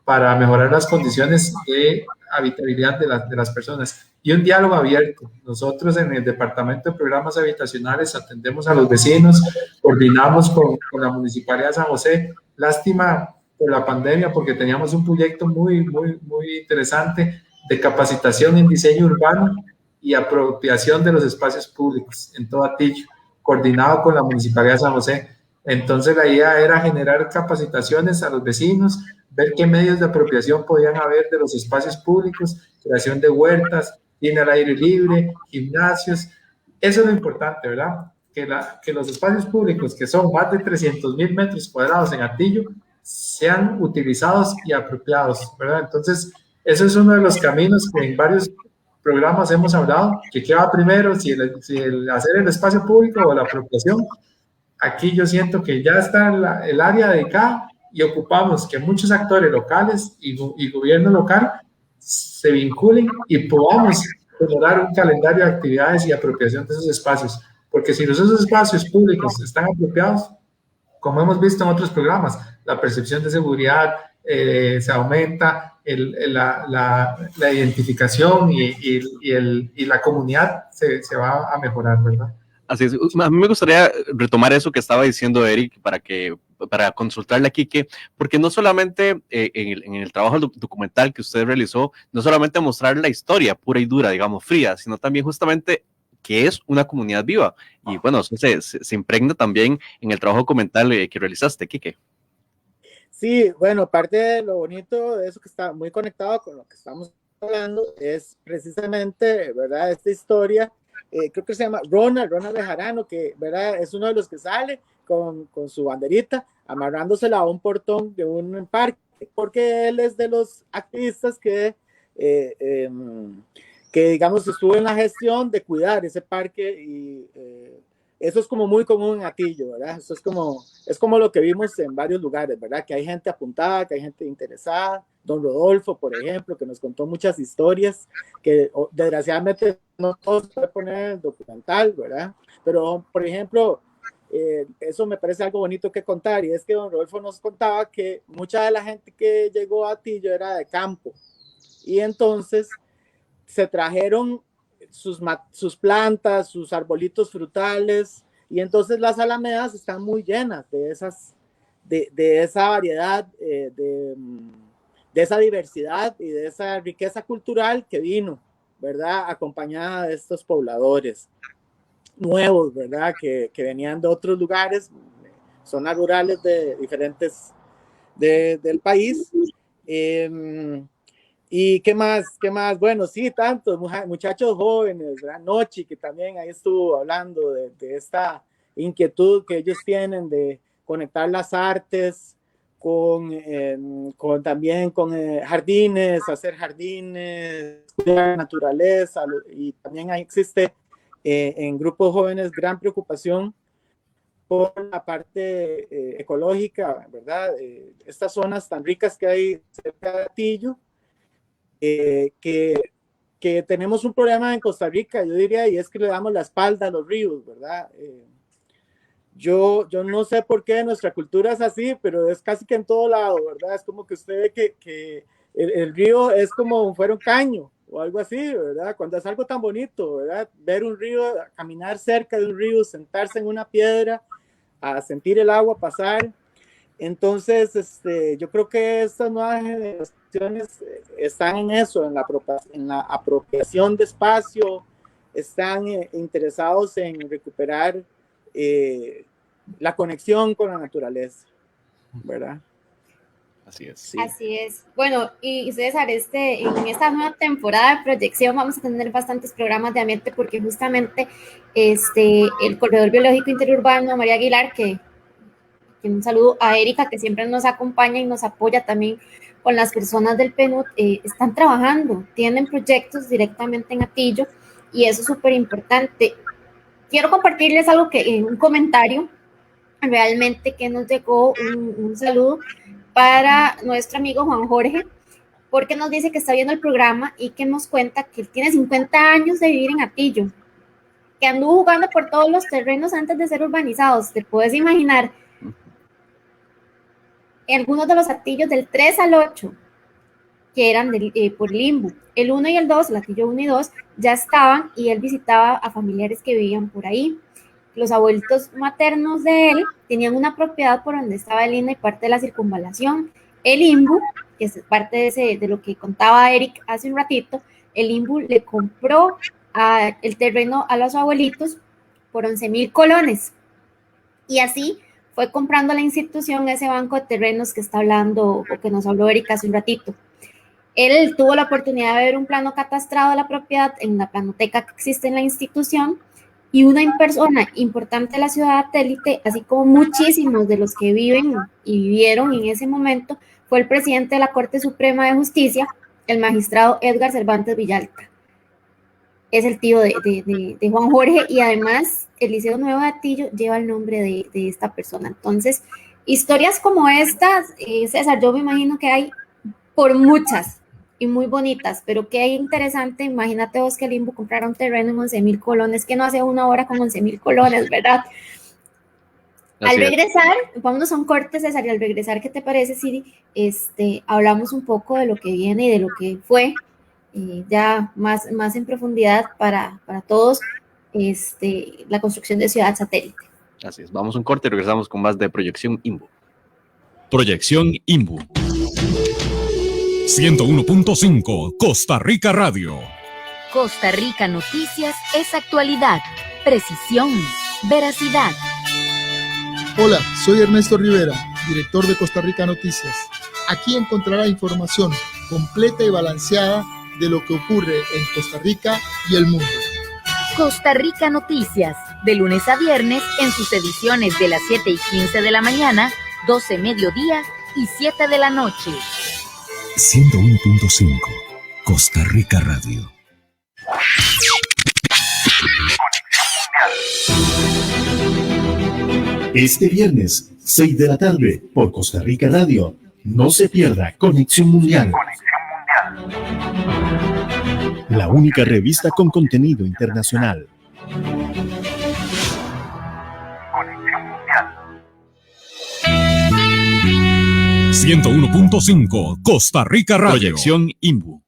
para mejorar las condiciones de habitabilidad de las personas. Y un diálogo abierto. Nosotros en el Departamento de Programas Habitacionales atendemos a los vecinos, coordinamos con la Municipalidad de San José. Lástima por la pandemia, porque teníamos un proyecto muy interesante de capacitación en diseño urbano y apropiación de los espacios públicos en todo Atillo, coordinado con la Municipalidad de San José. Entonces la idea era generar capacitaciones a los vecinos, ver qué medios de apropiación podían haber de los espacios públicos, creación de huertas, cine al aire libre, gimnasios. Eso es lo importante, ¿verdad? Que los espacios públicos, que son más de 300,000 metros cuadrados en Atillo, sean utilizados y apropiados, ¿verdad? Entonces, eso es uno de los caminos que en varios programas hemos hablado, que qué va primero, si el hacer el espacio público o la apropiación. Aquí yo siento que ya está el área dedicada y ocupamos que muchos actores locales y gobierno local se vinculen y podamos generar un calendario de actividades y apropiación de esos espacios, porque si esos espacios públicos están apropiados, como hemos visto en otros programas, la percepción de seguridad se aumenta, la identificación y la comunidad se va a mejorar, ¿verdad? Así es. A mí me gustaría retomar eso que estaba diciendo Eric para consultarle a Quique, porque no solamente en el trabajo documental que usted realizó, no solamente mostrar la historia pura y dura, digamos, fría, sino también justamente que es una comunidad viva. Y bueno, eso se impregna también en el trabajo documental que realizaste, Quique. Sí, bueno, parte de lo bonito de eso que está muy conectado con lo que estamos hablando es precisamente, ¿verdad? Esta historia, creo que se llama Ronald Bejarano, que, ¿verdad? Es uno de los que sale con su banderita, amarrándosela a un portón de un parque, porque él es de los activistas que digamos, estuvo en la gestión de cuidar ese parque y eso es como muy común en Atillo, ¿verdad? Eso es como lo que vimos en varios lugares, ¿verdad? Que hay gente apuntada, que hay gente interesada. Don Rodolfo, por ejemplo, que nos contó muchas historias que desgraciadamente no todos se puede poner en el documental, ¿verdad? Pero, por ejemplo, eso me parece algo bonito que contar, y es que don Rodolfo nos contaba que mucha de la gente que llegó a Atillo era de campo, y entonces se trajeron sus plantas, sus arbolitos frutales, y entonces las alamedas están muy llenas de esa variedad, de esa diversidad y de esa riqueza cultural que vino, ¿verdad? Acompañada de estos pobladores nuevos, ¿verdad? Que venían de otros lugares, zonas rurales de diferentes del país. ¿Y qué más? Bueno, sí, tantos muchachos jóvenes, ¿verdad? Nochi, que también ahí estuvo hablando de esta inquietud que ellos tienen de conectar las artes también con jardines, hacer jardines, cuidar la naturaleza, y también ahí existe en grupos jóvenes gran preocupación por la parte ecológica, ¿verdad? Estas zonas tan ricas que hay cerca de Atillo, que tenemos un problema en Costa Rica, yo diría, y es que le damos la espalda a los ríos, ¿verdad? Yo no sé por qué nuestra cultura es así, pero es casi que en todo lado, ¿verdad? Es como que usted ve que el río es como fuera un caño o algo así, ¿verdad? Cuando es algo tan bonito, ¿verdad? Ver un río, caminar cerca de un río, sentarse en una piedra, a sentir el agua pasar. Entonces, yo creo que estas nuevas generaciones están en eso, en la apropiación de espacio, están interesados en recuperar la conexión con la naturaleza, ¿verdad? Así es. Sí. Así es. Bueno, y César, en esta nueva temporada de proyección vamos a tener bastantes programas de ambiente, porque justamente el Corredor Biológico Interurbano María Aguilar, que un saludo a Erika, que siempre nos acompaña y nos apoya también con las personas del PNUD, están trabajando, tienen proyectos directamente en Atillo, y eso es súper importante. Quiero compartirles algo un comentario realmente que nos llegó, un saludo para nuestro amigo Juan Jorge, porque nos dice que está viendo el programa y que nos cuenta que él tiene 50 años de vivir en Atillo, que anduvo jugando por todos los terrenos antes de ser urbanizados. Te puedes imaginar, algunos de los Atillos del 3 al 8, que eran por Limbo, el 1 y el 2, el Atillo 1 y 2, ya estaban, y él visitaba a familiares que vivían por ahí. Los abuelitos maternos de él tenían una propiedad por donde estaba el INA y parte de la circunvalación. El INBU, que es parte de lo que contaba Eric hace un ratito, el INBU le compró el terreno a los abuelitos por 11,000 colones. Y así fue comprando la institución ese banco de terrenos que está hablando, o que nos habló Eric hace un ratito. Él tuvo la oportunidad de ver un plano catastrado de la propiedad en la planoteca que existe en la institución, y una persona importante de la ciudad satélite, así como muchísimos de los que viven y vivieron en ese momento, fue el presidente de la Corte Suprema de Justicia, el magistrado Edgar Cervantes Villalta. Es el tío de Juan Jorge, y además el Liceo Nuevo de Atillo lleva el nombre de esta persona. Entonces, historias como estas, César, yo me imagino que hay por muchas y muy bonitas, pero qué interesante. Imagínate vos que el INBU comprara un terreno en 11,000 colones, que no hace una hora con 11,000 colones, ¿verdad? Al regresar, vámonos a un corte, César, y al regresar, ¿qué te parece si hablamos un poco de lo que viene y de lo que fue, ya más en profundidad para todos, la construcción de Ciudad Satélite? Así es, vamos a un corte y regresamos con más de Proyección INBU. Proyección INBU 101.5 Costa Rica Radio. Costa Rica Noticias es actualidad, precisión, veracidad. Hola, soy Ernesto Rivera. director de Costa Rica Noticias. Aquí encontrará información completa y balanceada de lo que ocurre en Costa Rica y el mundo. Costa Rica Noticias, de lunes a viernes en sus ediciones de las 7:15 de la mañana, 12 mediodía y 7 de la noche. 101.5 Costa Rica Radio. Este viernes, 6 de la tarde, por Costa Rica Radio. No se pierda Conexión Mundial. La única revista con contenido internacional. 101.5 Costa Rica Radio. Proyección INBU.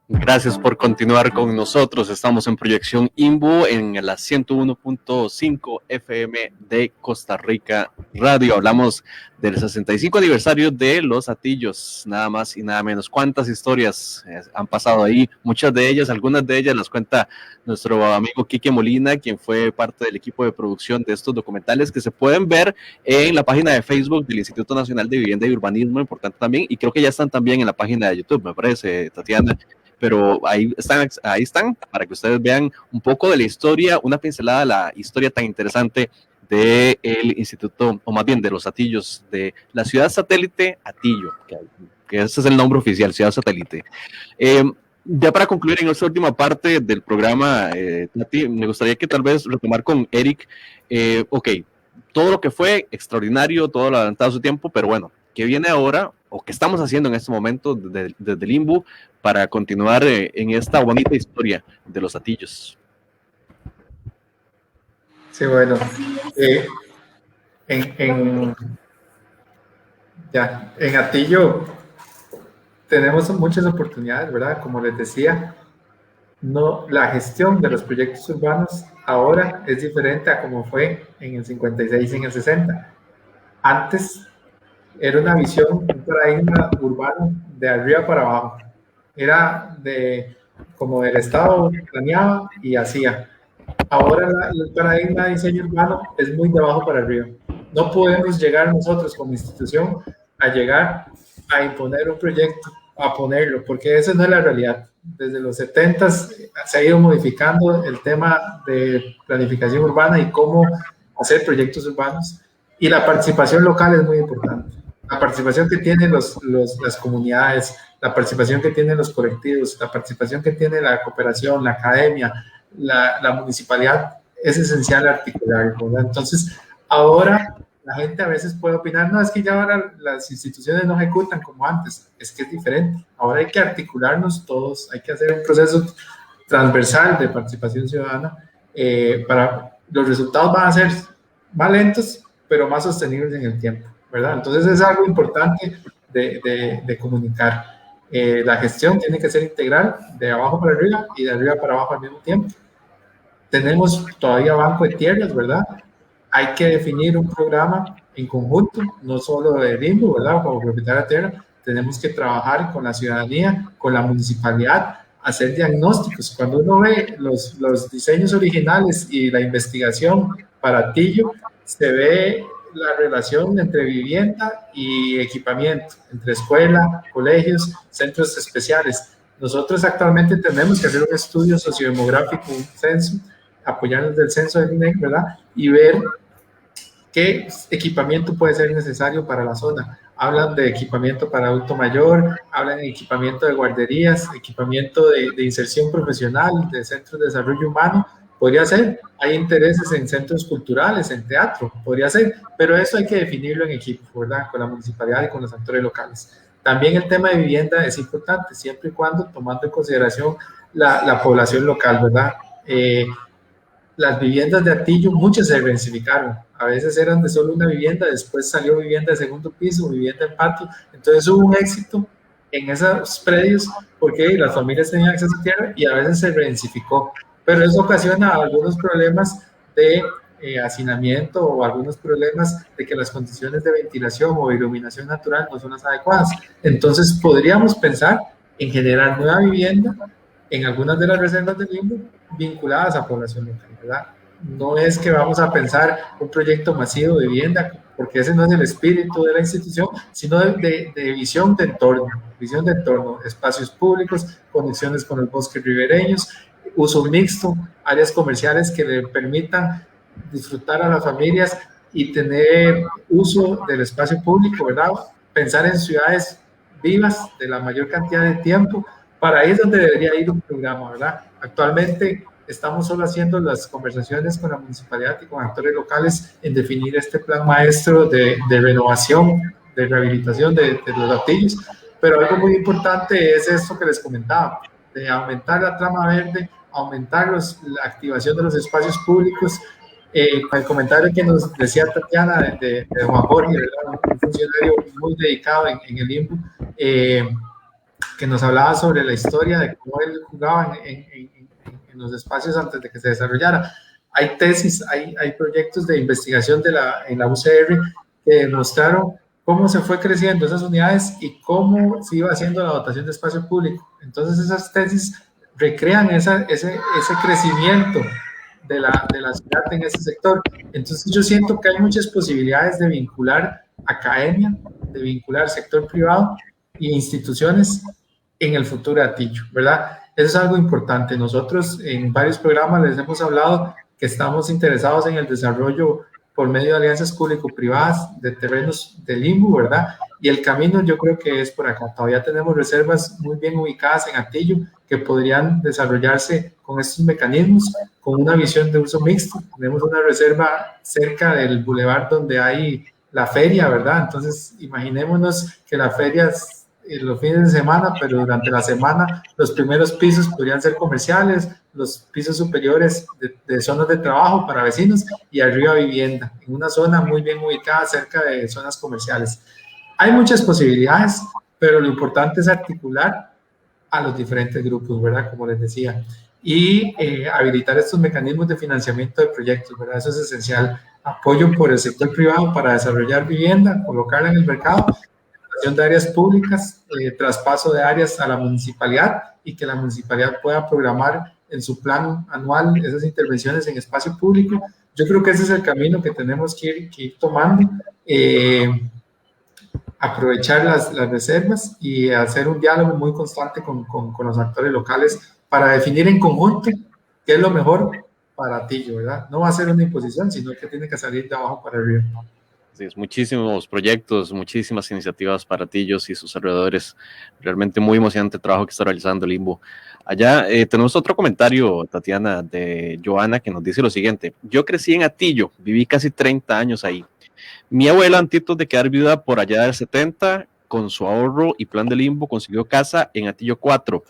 Gracias por continuar con nosotros. Estamos en Proyección INBU en la 101.5 FM de Costa Rica Radio. Hablamos del 65 aniversario de Los Hatillos, nada más y nada menos. ¿Cuántas historias han pasado ahí? Muchas de ellas, algunas de ellas las cuenta nuestro amigo Quique Molina, quien fue parte del equipo de producción de estos documentales que se pueden ver en la página de Facebook del Instituto Nacional de Vivienda y Urbanismo, importante también, y creo que ya están también en la página de YouTube, me parece, Tatiana. Pero ahí están, para que ustedes vean un poco de la historia, una pincelada de la historia tan interesante del instituto, o más bien de los Hatillos, de la ciudad satélite Hatillo, que ese es el nombre oficial, ciudad satélite. Ya para concluir en esta última parte del programa, Tati, me gustaría que tal vez retomar con Eric, todo lo que fue extraordinario, todo lo adelantado a su tiempo, pero bueno, ¿qué viene ahora o qué estamos haciendo en este momento desde el INBU para continuar en esta bonita historia de los Hatillos? Sí, bueno, en Hatillo tenemos muchas oportunidades, ¿verdad? Como les decía, la gestión de los proyectos urbanos ahora es diferente a como fue en el 56 y en el 60. Antes era una visión, un paradigma urbano de arriba para abajo. Era como el Estado planeaba y hacía. Ahora el paradigma de diseño urbano es muy de abajo para arriba. No podemos llegar nosotros como institución a imponer un proyecto, a ponerlo, porque esa no es la realidad. Desde los 70s se ha ido modificando el tema de planificación urbana y cómo hacer proyectos urbanos, y la participación local es muy importante. La participación que tienen las comunidades, la participación que tienen los colectivos, la participación que tiene la cooperación, la academia, la municipalidad, es esencial articular, ¿verdad? Entonces, ahora la gente a veces puede opinar, no, es que ya ahora las instituciones no ejecutan como antes. Es que es diferente. Ahora hay que articularnos todos, hay que hacer un proceso transversal de participación ciudadana. Los resultados van a ser más lentos, pero más sostenibles en el tiempo, ¿verdad? Entonces es algo importante de comunicar. La gestión tiene que ser integral, de abajo para arriba y de arriba para abajo al mismo tiempo. Tenemos todavía banco de tierras, ¿verdad? Hay que definir un programa en conjunto, no solo de INBU, ¿verdad? Como propietaria de tierra, tenemos que trabajar con la ciudadanía, con la municipalidad, hacer diagnósticos. Cuando uno ve los diseños originales y la investigación para Hatillo, se ve la relación entre vivienda y equipamiento, entre escuela, colegios, centros especiales. Nosotros actualmente tenemos que hacer un estudio sociodemográfico, un censo, apoyarnos del censo del INEC, ¿verdad? Y ver qué equipamiento puede ser necesario para la zona. Hablan de equipamiento para adulto mayor, hablan de equipamiento de guarderías, equipamiento de inserción profesional, de centros de desarrollo humano. Podría ser, hay intereses en centros culturales, en teatro, podría ser, pero eso hay que definirlo en equipo, ¿verdad? Con la municipalidad y con los actores locales. También el tema de vivienda es importante, siempre y cuando tomando en consideración la población local, ¿verdad? Las viviendas de Hatillo, muchas se densificaron. A veces eran de solo una vivienda, después salió vivienda de segundo piso, vivienda en patio. Entonces hubo un éxito en esos predios porque las familias tenían acceso a tierra y a veces se densificó. Pero eso ocasiona algunos problemas de hacinamiento o algunos problemas de que las condiciones de ventilación o iluminación natural no son las adecuadas. Entonces podríamos pensar en generar nueva vivienda en algunas de las reservas del INBU vinculadas a población local, ¿verdad? no es que vamos a pensar un proyecto masivo de vivienda, porque ese no es el espíritu de la institución, sino de visión de entorno, espacios públicos, conexiones con los bosques ribereños, uso mixto, áreas comerciales que le permitan disfrutar a las familias y tener uso del espacio público, ¿verdad? Pensar en ciudades vivas de la mayor cantidad de tiempo. Para ahí es donde debería ir un programa, ¿verdad? Actualmente estamos solo haciendo las conversaciones con la municipalidad y con actores locales en definir este plan maestro de renovación, de rehabilitación de los Atillos, pero algo muy importante es esto que les comentaba, de aumentar la trama verde, aumentar la activación de los espacios públicos. Con el comentario que nos decía Tatiana de Juan Jorge, ¿verdad? Un funcionario muy dedicado en el INBU, que nos hablaba sobre la historia de cómo él jugaba en los espacios antes de que se desarrollara. Hay tesis, hay proyectos de investigación en la UCR que demostraron cómo se fue creciendo esas unidades y cómo se iba haciendo la dotación de espacio público. Entonces esas tesis recrean ese crecimiento de la ciudad en ese sector. Entonces yo siento que hay muchas posibilidades de vincular academia, de vincular sector privado e instituciones en el futuro de Atillo, ¿verdad? Eso es algo importante. Nosotros en varios programas les hemos hablado que estamos interesados en el desarrollo por medio de alianzas público-privadas de terrenos del INBU, ¿verdad? Y el camino yo creo que es por acá. Todavía tenemos reservas muy bien ubicadas en Atillo que podrían desarrollarse con estos mecanismos, con una visión de uso mixto. Tenemos una reserva cerca del bulevar donde hay la feria, ¿verdad? Entonces, imaginémonos que la feria es los fines de semana, pero durante la semana los primeros pisos podrían ser comerciales, los pisos superiores de zonas de trabajo para vecinos y arriba vivienda, en una zona muy bien ubicada cerca de zonas comerciales. Hay muchas posibilidades, pero lo importante es articular a los diferentes grupos, ¿verdad? Como les decía, y habilitar estos mecanismos de financiamiento de proyectos, ¿verdad? Eso es esencial. Apoyo por el sector privado para desarrollar vivienda, colocarla en el mercado, de áreas públicas, traspaso de áreas a la municipalidad y que la municipalidad pueda programar en su plan anual esas intervenciones en espacio público. Yo creo que ese es el camino que tenemos que ir tomando, aprovechar las reservas y hacer un diálogo muy constante con los actores locales para definir en conjunto qué es lo mejor para Atillo, ¿verdad? No va a ser una imposición, sino que tiene que salir de abajo para arriba. Sí, muchísimos proyectos, muchísimas iniciativas para Atillos y sus alrededores. Realmente muy emocionante el trabajo que está realizando el INBU. Allá tenemos otro comentario, Tatiana, de Joana, que nos dice lo siguiente. Yo crecí en Atillo, viví casi 30 años ahí. Mi abuela, antes de quedar viuda por allá del 70, con su ahorro y plan del INBU, consiguió casa en Atillo 4.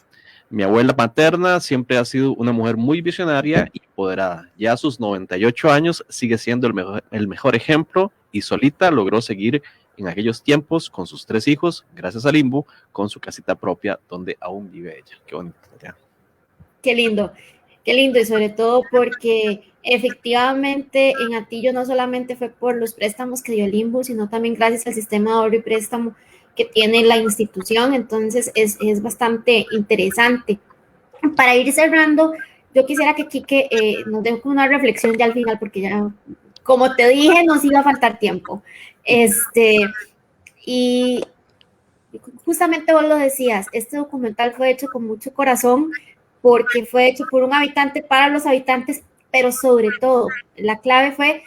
Mi abuela materna siempre ha sido una mujer muy visionaria y empoderada. Ya a sus 98 años sigue siendo el mejor ejemplo y solita logró seguir en aquellos tiempos con sus 3 hijos, gracias al INBU, con su casita propia donde aún vive ella. Qué bonito. Ya. Qué lindo y sobre todo porque efectivamente en Atillo no solamente fue por los préstamos que dio el INBU, sino también gracias al sistema de ahorro y préstamo que tiene la institución, entonces es bastante interesante. Para ir cerrando, yo quisiera que Quique nos dé una reflexión ya al final, porque ya, como te dije, nos iba a faltar tiempo. Y justamente vos lo decías, este documental fue hecho con mucho corazón, porque fue hecho por un habitante para los habitantes, pero sobre todo, la clave fue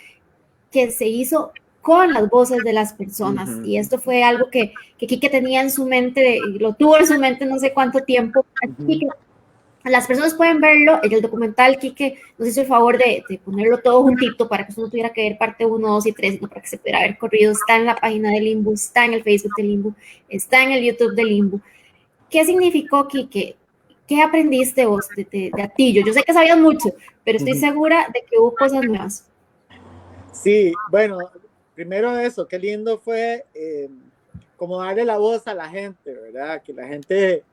que se hizo con las voces de las personas, y esto fue algo que Quique tenía en su mente, lo tuvo en su mente no sé cuánto tiempo. Quique, las personas pueden verlo, el documental Quique nos hizo el favor de ponerlo todo juntito para que usted no tuviera que ver parte 1, 2 y 3, sino para que se pudiera ver corrido. Está en la página del INBU, está en el Facebook del INBU, está en el YouTube del INBU. ¿Qué significó, Quique? ¿Qué aprendiste vos de Atillo? Yo sé que sabías mucho, pero estoy segura de que hubo cosas nuevas. Sí, bueno, primero eso, qué lindo fue como darle la voz a la gente, ¿verdad? Que la gente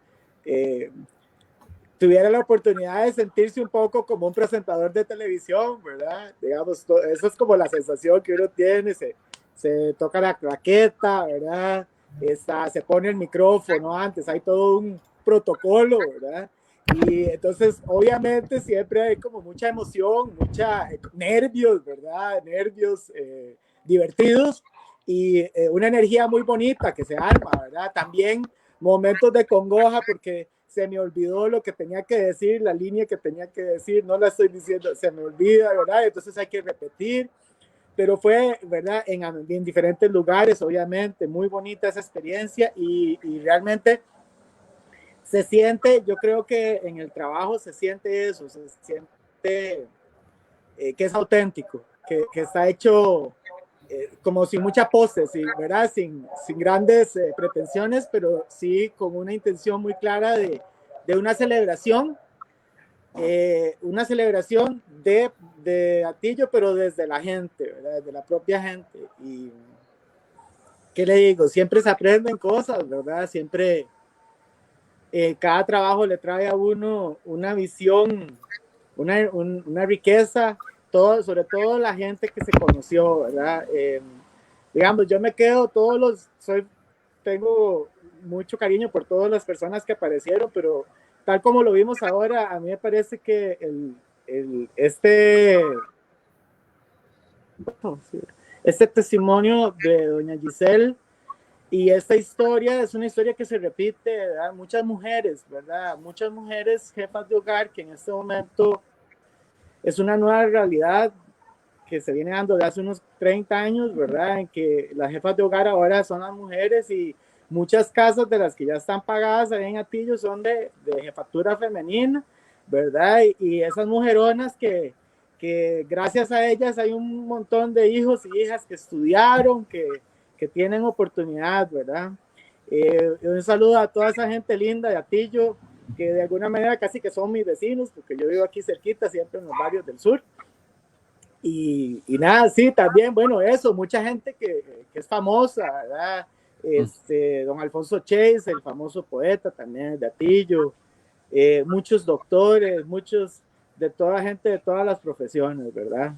tuviera la oportunidad de sentirse un poco como un presentador de televisión, ¿verdad? Digamos, eso es como la sensación que uno tiene, se toca la claqueta, ¿verdad? Se pone el micrófono antes, hay todo un protocolo, ¿verdad? Y entonces, obviamente, siempre hay como mucha emoción, mucha nervios, ¿verdad? Nervios divertidos y una energía muy bonita que se arma, ¿verdad? También momentos de congoja porque se me olvidó lo que tenía que decir, la línea que tenía que decir, no la estoy diciendo, se me olvida, ¿verdad? Entonces hay que repetir, pero fue, ¿verdad? En diferentes lugares, obviamente, muy bonita esa experiencia y realmente se siente, yo creo que en el trabajo se siente eso, se siente que es auténtico, que está hecho como sin mucha pose, ¿sí? ¿Verdad? Sin grandes pretensiones, pero sí con una intención muy clara de una celebración de Atillo, pero desde la gente, ¿verdad? Desde la propia gente. Y, ¿qué le digo? Siempre se aprenden cosas, ¿verdad? Siempre, cada trabajo le trae a uno una visión, una riqueza, sobre todo la gente que se conoció, ¿verdad? Digamos, yo me quedo tengo mucho cariño por todas las personas que aparecieron, pero tal como lo vimos ahora, a mí me parece que este testimonio de doña Giselle y esta historia es una historia que se repite, ¿verdad? Muchas mujeres, ¿verdad? Muchas mujeres jefas de hogar que en este momento es una nueva realidad que se viene dando de hace unos 30 años, ¿verdad? En que las jefas de hogar ahora son las mujeres y muchas casas de las que ya están pagadas ahí en Atillo son de jefatura femenina, ¿verdad? Y esas mujeronas que gracias a ellas hay un montón de hijos y hijas que estudiaron, que tienen oportunidad, ¿verdad? Un saludo a toda esa gente linda de Atillo, que de alguna manera casi que son mis vecinos, porque yo vivo aquí cerquita, siempre en los barrios del sur. Y nada, sí, también, bueno, eso, mucha gente que es famosa, ¿verdad? Don Alfonso Chase, el famoso poeta también de Atillo, muchos doctores, muchos de toda gente de todas las profesiones, ¿verdad?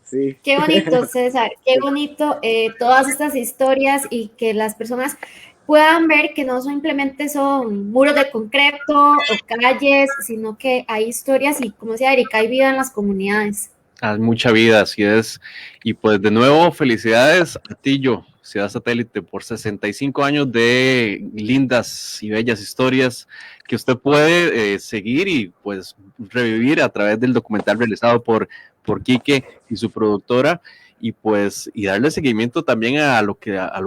Sí. Qué bonito, César, qué bonito todas estas historias y que las personas puedan ver que no simplemente son muros de concreto o calles, sino que hay historias y, como decía Erika, hay vida en las comunidades. Hay mucha vida, así es. Y pues de nuevo, felicidades a Atillo, Ciudad Satélite, por 65 años de lindas y bellas historias que usted puede seguir y pues revivir a través del documental realizado por Quique y su productora y darle seguimiento también a lo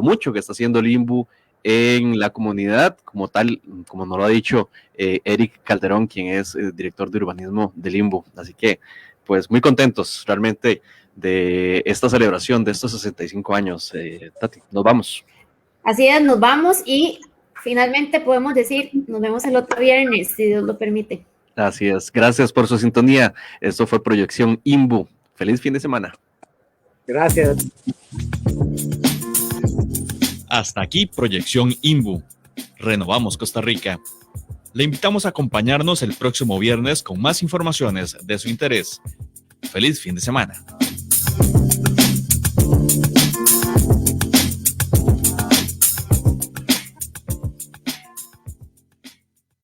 mucho que está haciendo el INBU en la comunidad, como tal, como nos lo ha dicho Eric Calderón, quien es director de urbanismo del INBU. Así que pues muy contentos realmente de esta celebración de estos 65 años. Tati, nos vamos. Así es, nos vamos y finalmente podemos decir, nos vemos el otro viernes, si Dios lo permite. Así es, gracias por su sintonía. Esto fue Proyección INBU. Feliz fin de semana. Gracias. Hasta aquí Proyección INBU. Renovamos Costa Rica. Le invitamos a acompañarnos el próximo viernes con más informaciones de su interés. Feliz fin de semana.